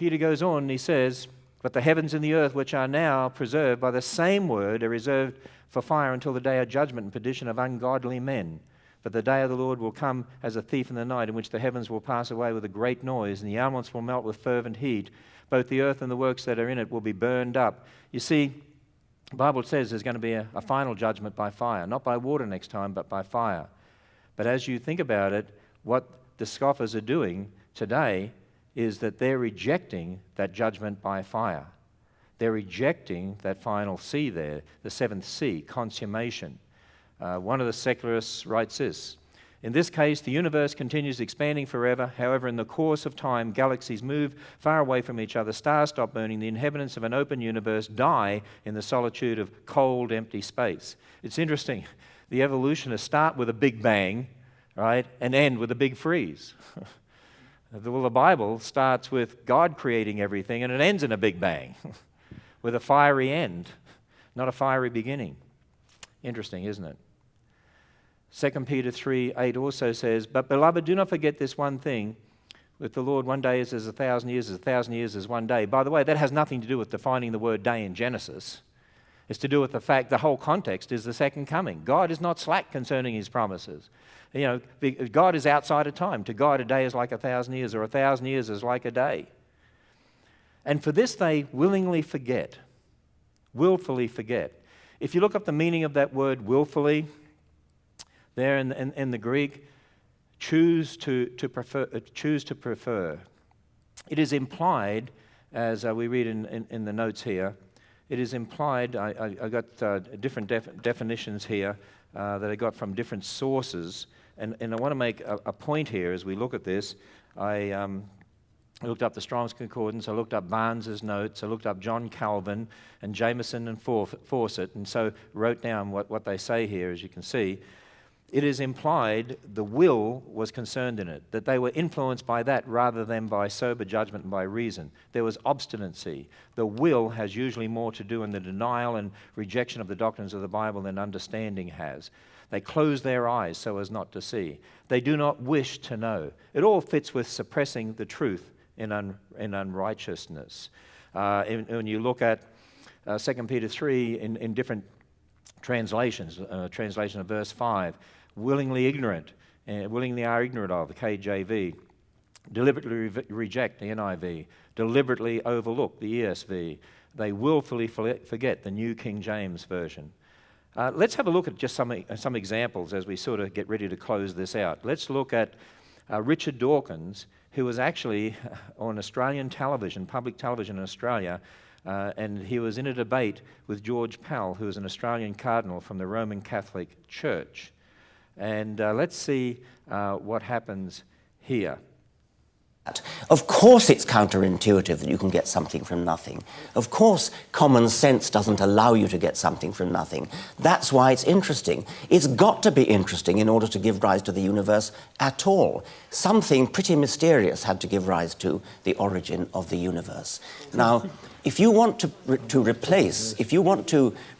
Peter goes on and he says, but the heavens and the earth, which are now preserved by the same word, are reserved for fire until the day of judgment and perdition of ungodly men. But the day of the Lord will come as a thief in the night, in which the heavens will pass away with a great noise, and the elements will melt with fervent heat. Both the earth and the works that are in it will be burned up. You see, the Bible says there's going to be a final judgment by fire, not by water next time, but by fire. But as you think about it, what the scoffers are doing today is that they're rejecting that judgment by fire. They're rejecting that final C there, the seventh C, consummation. One of the secularists writes this: in this case, the universe continues expanding forever. However, in the course of time, galaxies move far away from each other, stars stop burning, the inhabitants of an open universe die in the solitude of cold, empty space. It's interesting. The evolutionists start with a big bang, right, and end with a big freeze. Well, the Bible starts with God creating everything, and it ends in a big bang with a fiery end, not a fiery beginning. Interesting, isn't it? 2 Peter 3:8 also says, but beloved, do not forget this one thing. With the Lord, one day is as 1,000 years, as 1,000 years is one day. By the way, that has nothing to do with defining the word day in Genesis. It's to do with the fact the whole context is the second coming. God is not slack concerning his promises. You know, God is outside of time. To God, a day is like 1,000 years, or 1,000 years is like a day. And for this they willingly forget, willfully forget. If you look up the meaning of that word willfully, there in the Greek, choose to prefer. It is implied, as we read in the notes here, it is implied, I got different definitions here that I got from different sources, and I want to make a point here as we look at this. I looked up the Strong's Concordance, I looked up Barnes's notes, I looked up John Calvin and Jameson and Fawcett, and so wrote down what they say here, as you can see. It is implied the will was concerned in it, that they were influenced by that rather than by sober judgment and by reason. There was obstinacy. The will has usually more to do in the denial and rejection of the doctrines of the Bible than understanding has. They close their eyes so as not to see. They do not wish to know. It all fits with suppressing the truth in unrighteousness. When you look at 2 Peter 3 in different translations, translation of verse 5, willingly ignorant, willingly are ignorant of, the KJV, deliberately reject, the NIV, deliberately overlook, the ESV, they willfully forget, the New King James Version. Let's have a look at just some examples as we sort of get ready to close this out. Let's look at Richard Dawkins, who was actually on Australian television, public television in Australia, and he was in a debate with George Pell, who was an Australian cardinal from the Roman Catholic Church. And let's see what happens here. Of course it's counterintuitive that you can get something from nothing. Of course common sense doesn't allow you to get something from nothing. That's why it's interesting. It's got to be interesting in order to give rise to the universe at all. Something pretty mysterious had to give rise to the origin of the universe. Now, if you want to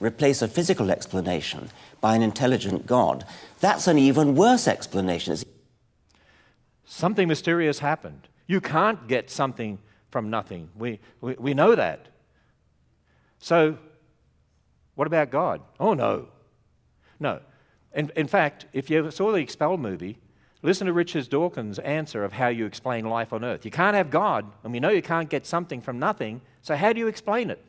replace a physical explanation by an intelligent God, that's an even worse explanation. Something mysterious happened. You can't get something from nothing. We know that. So, what about God? Oh, no. No. In fact, if you ever saw the Expelled movie, listen to Richard Dawkins' answer of how you explain life on Earth. You can't have God, and we know you can't get something from nothing, so how do you explain it?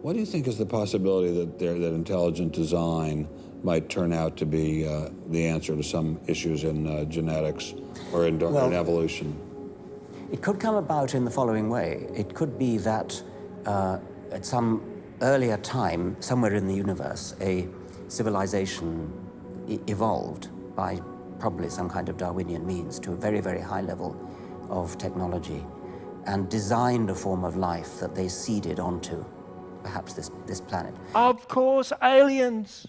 What do you think is the possibility that intelligent design might turn out to be the answer to some issues in genetics or in evolution? It could come about in the following way. It could be that at some earlier time, somewhere in the universe, a civilization evolved by probably some kind of Darwinian means to a very, very high level of technology and designed a form of life that they seeded onto perhaps this planet. Of course, aliens.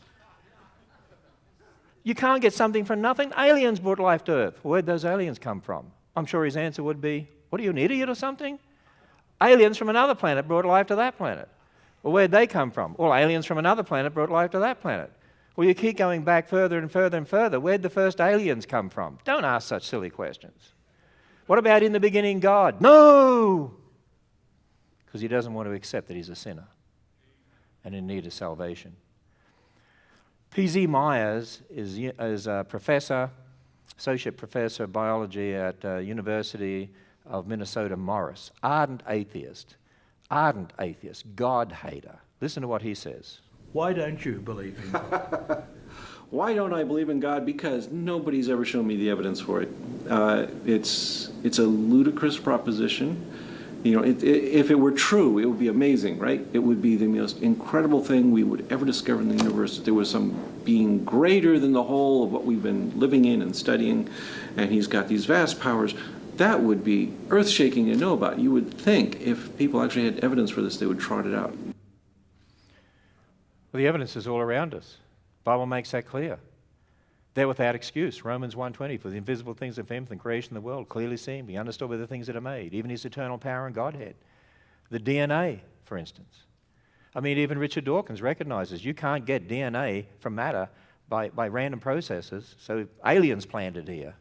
You can't get something from nothing. Aliens brought life to Earth. Where'd those aliens come from? I'm sure his answer would be, what are you, an idiot or something? Aliens from another planet brought life to that planet. Well, where'd they come from? Well, aliens from another planet brought life to that planet. Well, you keep going back further and further and further. Where'd the first aliens come from? Don't ask such silly questions. What about in the beginning God? No! because he doesn't want to accept that he's a sinner and in need of salvation. P.Z. Myers is a professor, associate professor of biology at University of Minnesota Morris. Ardent atheist, God hater. Listen to what he says. Why don't you believe in God? Why don't I believe in God? Because nobody's ever shown me the evidence for it. It's a ludicrous proposition. You know, if it were true, it would be amazing, right? It would be the most incredible thing we would ever discover in the universe, that there was some being greater than the whole of what we've been living in and studying, and he's got these vast powers. That would be earth-shaking to know about. You would think if people actually had evidence for this, they would trot it out. Well, the evidence is all around us. The Bible makes that clear. They're without excuse. Romans 1:20, for the invisible things of him, the creation of the world, clearly seen, be understood by the things that are made, even his eternal power and Godhead. The DNA, for instance. I mean, even Richard Dawkins recognizes you can't get DNA from matter by random processes, so aliens planted here.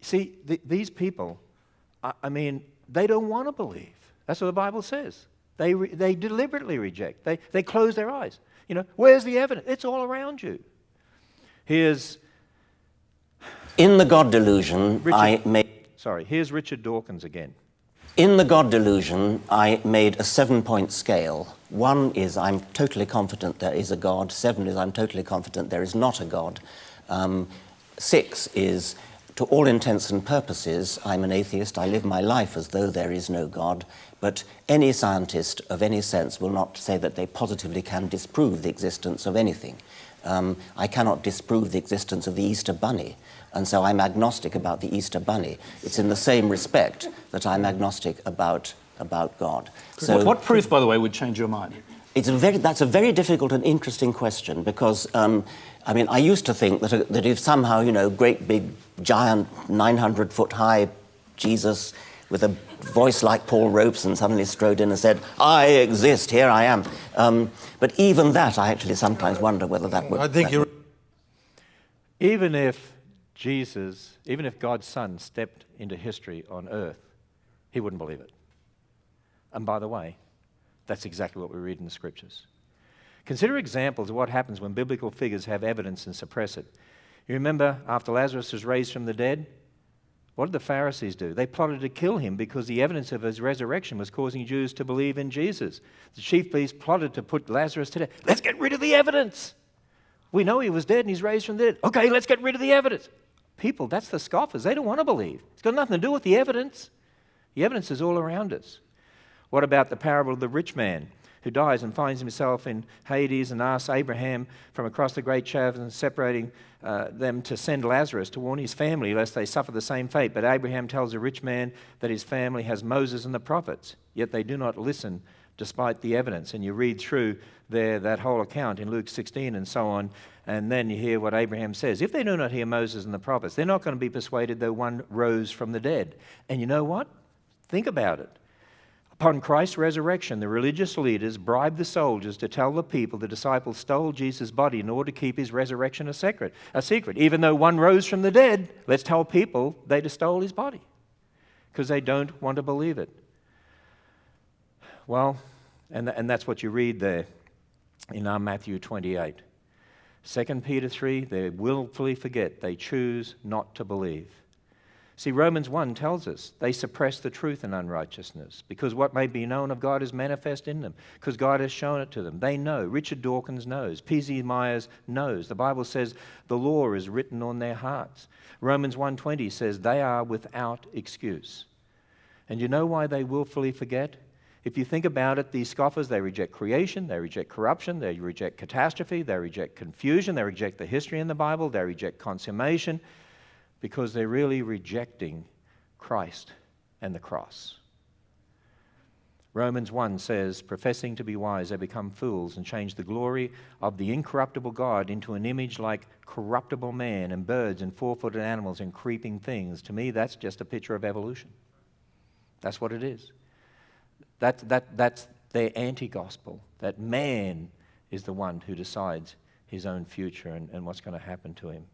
See, these people, I mean, they don't want to believe. That's what the Bible says. They deliberately reject. They close their eyes. You know, where's the evidence? It's all around you. Here's In the God delusion, here's Richard Dawkins again. In the God delusion, I made a 7-point scale. 1 is I'm totally confident there is a God. 7 is I'm totally confident there is not a God. 6 is, to all intents and purposes, I'm an atheist. I live my life as though there is no God. But any scientist of any sense will not say that they positively can disprove the existence of anything. I cannot disprove the existence of the Easter Bunny, and so I'm agnostic about the Easter Bunny. It's in the same respect that I'm agnostic about God. So, what proof, by the way, would change your mind? That's a very difficult and interesting question, because I mean, I used to think that if somehow, you know, great big giant 900-foot high Jesus with a voice like Paul Robeson suddenly strode in and said, "I exist, here I am." But even that, I actually sometimes wonder whether that would... Even if God's Son stepped into history on earth, he wouldn't believe it. And by the way, that's exactly what we read in the Scriptures. Consider examples of what happens when biblical figures have evidence and suppress it. You remember after Lazarus was raised from the dead? What did the Pharisees do? They plotted to kill him because the evidence of his resurrection was causing Jews to believe in Jesus. The chief priests plotted to put Lazarus to death. Let's get rid of the evidence. We know he was dead and he's raised from the dead. Okay, let's get rid of the evidence. People, that's the scoffers. They don't want to believe. It's got nothing to do with the evidence. The evidence is all around us. What about the parable of the rich man who dies and finds himself in Hades and asks Abraham from across the great chasm, separating them, to send Lazarus to warn his family lest they suffer the same fate. But Abraham tells the rich man that his family has Moses and the prophets, yet they do not listen despite the evidence. And you read through there that whole account in Luke 16 and so on, and then you hear what Abraham says. If they do not hear Moses and the prophets, they're not going to be persuaded though one rose from the dead. And you know what? Think about it. Upon Christ's resurrection, the religious leaders bribed the soldiers to tell the people the disciples stole Jesus' body in order to keep his resurrection a secret. Even though one rose from the dead, let's tell people they just stole his body because they don't want to believe it. Well, and that's what you read there in Matthew 28. 2 Peter 3, they willfully forget. They choose not to believe. See, Romans 1 tells us they suppress the truth in unrighteousness because what may be known of God is manifest in them, because God has shown it to them. They know. Richard Dawkins knows. P.Z. Myers knows. The Bible says the law is written on their hearts. Romans 1:20 says they are without excuse. And you know why they willfully forget? If you think about it, these scoffers, they reject creation, they reject corruption, they reject catastrophe, they reject confusion, they reject the history in the Bible, they reject consummation, because they're really rejecting Christ and the cross. Romans 1 says, professing to be wise, they become fools and change the glory of the incorruptible God into an image like corruptible man and birds and four-footed animals and creeping things. To me, that's just a picture of evolution. That's what it is. That's their anti-gospel, that man is the one who decides his own future and what's going to happen to him.